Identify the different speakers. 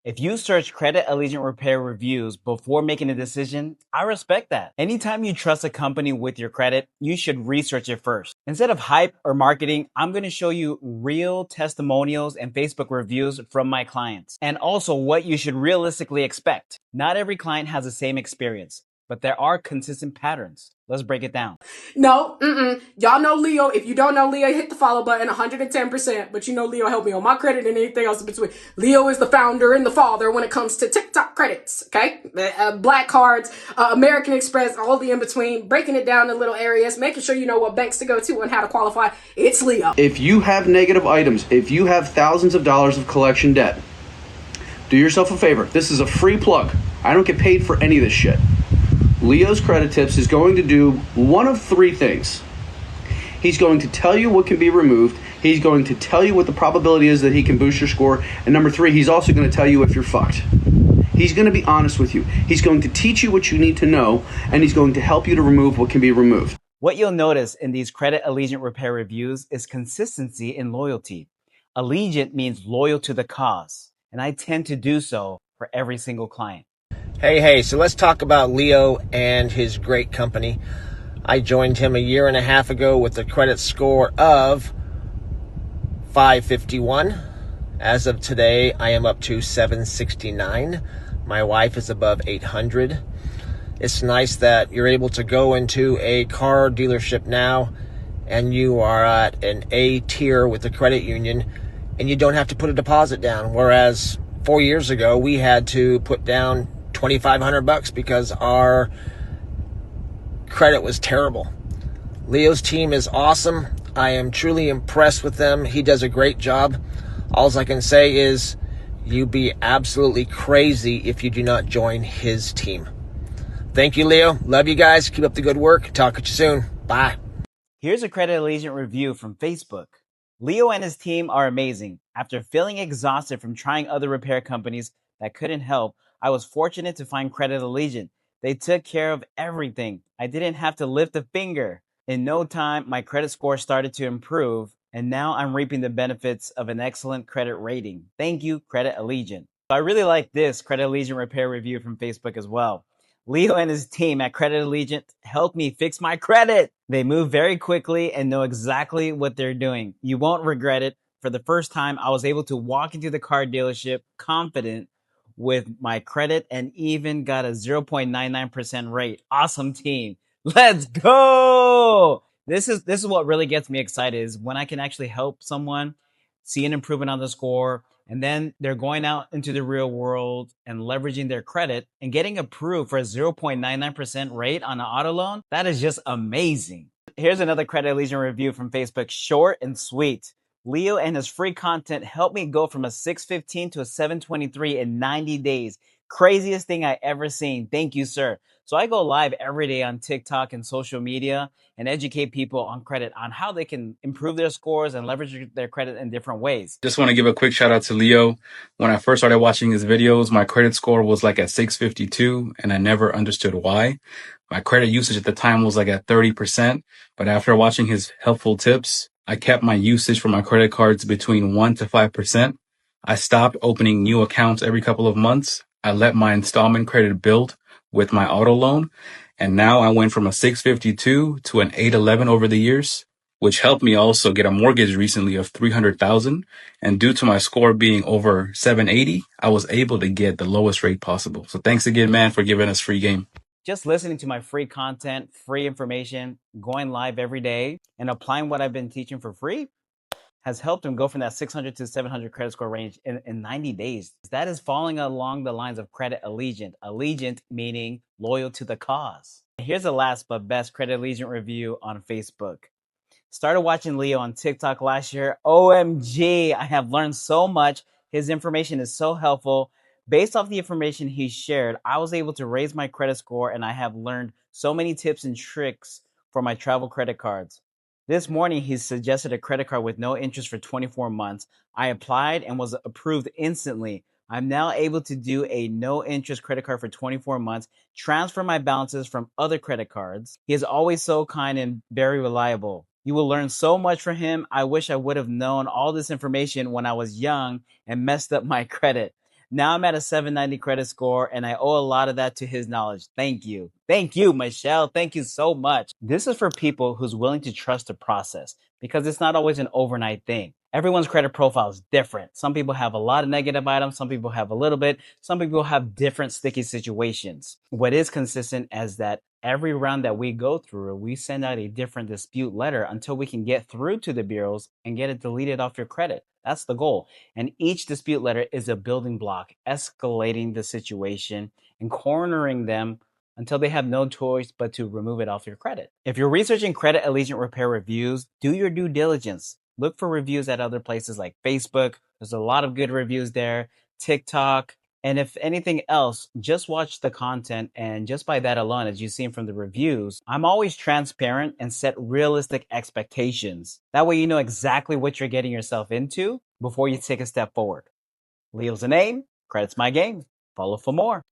Speaker 1: If you search Credit Allegiant Repair reviews before making a decision, I respect that. Anytime you trust a company with your credit, you should research it first. Instead of hype or marketing, I'm going to show you real testimonials and Facebook reviews from my clients, and also what you should realistically expect. Not every client has the same experience, but there are consistent patterns. Let's break it down.
Speaker 2: No, y'all know Leo. If you don't know Leo, hit the follow button 110%. But you know Leo helped me on my credit and anything else in between. Leo is the founder and the father when it comes to TikTok credits, okay? Black cards, American Express, all the in between, breaking it down in little areas, making sure you know what banks to go to and how to qualify. It's Leo.
Speaker 3: If you have negative items, if you have thousands of dollars of collection debt, do yourself a favor. This is a free plug. I don't get paid for any of this shit. Leo's Credit Tips is going to do one of three things. He's going to tell you what can be removed. He's going to tell you what the probability is that he can boost your score. And number three, he's also going to tell you if you're fucked. He's going to be honest with you. He's going to teach you what you need to know, and he's going to help you to remove what can be removed.
Speaker 1: What you'll notice in these Credit Allegiant Repair reviews is consistency and loyalty. Allegiant means loyal to the cause, and I tend to do so for every single client.
Speaker 4: Hey, so let's talk about Leo and his great company. I joined him a year and a half ago with a credit score of 551. As of today, I am up to 769. My wife is above 800. It's nice that you're able to go into a car dealership now and you are at an A tier with the credit union and you don't have to put a deposit down. Whereas 4 years ago, we had to put down $2,500 because our credit was terrible. Leo's team is awesome. I am truly impressed with them. He does a great job. All I can say is you'd be absolutely crazy if you do not join his team. Thank you, Leo. Love you guys. Keep up the good work. Talk to you soon. Bye.
Speaker 1: Here's a Credit Allegiant review from Facebook. Leo and his team are amazing. After feeling exhausted from trying other repair companies that couldn't help, I was fortunate to find Credit Allegiant. They took care of everything. I didn't have to lift a finger. In no time, my credit score started to improve, and now I'm reaping the benefits of an excellent credit rating. Thank you, Credit Allegiant. I really like this Credit Allegiant Repair review from Facebook as well. Leo and his team at Credit Allegiant helped me fix my credit. They move very quickly and know exactly what they're doing. You won't regret it. For the first time, I was able to walk into the car dealership confident with my credit and even got a 0.99% rate. Awesome team. Let's go. This is what really gets me excited, is when I can actually help someone see an improvement on the score, and then they're going out into the real world and leveraging their credit and getting approved for a 0.99% rate on an auto loan. That is just amazing. Here's another Credit Allegiant review from Facebook, short and sweet. Leo and his free content helped me go from a 615 to a 723 in 90 days. Craziest thing I ever seen. Thank you, sir. So I go live every day on TikTok and social media and educate people on credit, on how they can improve their scores and leverage their credit in different ways.
Speaker 5: Just want to give a quick shout out to Leo. When I first started watching his videos, my credit score was like at 652 and I never understood why. My credit usage at the time was like at 30%, but after watching his helpful tips, I kept my usage for my credit cards between 1 to 5%. I stopped opening new accounts every couple of months. I let my installment credit build with my auto loan. And now I went from a 652 to an 811 over the years, which helped me also get a mortgage recently of $300,000. And due to my score being over 780, I was able to get the lowest rate possible. So thanks again, man, for giving us free game.
Speaker 1: Just listening to my free content, free information, going live every day, and applying what I've been teaching for free has helped him go from that 600 to 700 credit score range in 90 days. That is falling along the lines of Credit Allegiant. Allegiant meaning loyal to the cause. Here's the last but best Credit Allegiant review on Facebook. Started watching Leo on TikTok last year. OMG, I have learned so much. His information is so helpful. Based off the information he shared, I was able to raise my credit score, and I have learned so many tips and tricks for my travel credit cards. This morning, he suggested a credit card with no interest for 24 months. I applied and was approved instantly. I'm now able to do a no interest credit card for 24 months, transfer my balances from other credit cards. He is always so kind and very reliable. You will learn so much from him. I wish I would have known all this information when I was young and messed up my credit. Now I'm at a 790 credit score, and I owe a lot of that to his knowledge. Thank you. Thank you, Michelle. Thank you so much. This is for people who's willing to trust the process, because it's not always an overnight thing. Everyone's credit profile is different. Some people have a lot of negative items. Some people have a little bit. Some people have different sticky situations. What is consistent is that every round that we go through, we send out a different dispute letter until we can get through to the bureaus and get it deleted off your credit. That's the goal. And each dispute letter is a building block, escalating the situation and cornering them until they have no choice but to remove it off your credit. If you're researching Credit Allegiant Repair reviews, do your due diligence. Look for reviews at other places like Facebook. There's a lot of good reviews there, TikTok. And if anything else, just watch the content. And just by that alone, as you've seen from the reviews, I'm always transparent and set realistic expectations. That way you know exactly what you're getting yourself into before you take a step forward. Leo's a name, credit's my game. Follow for more.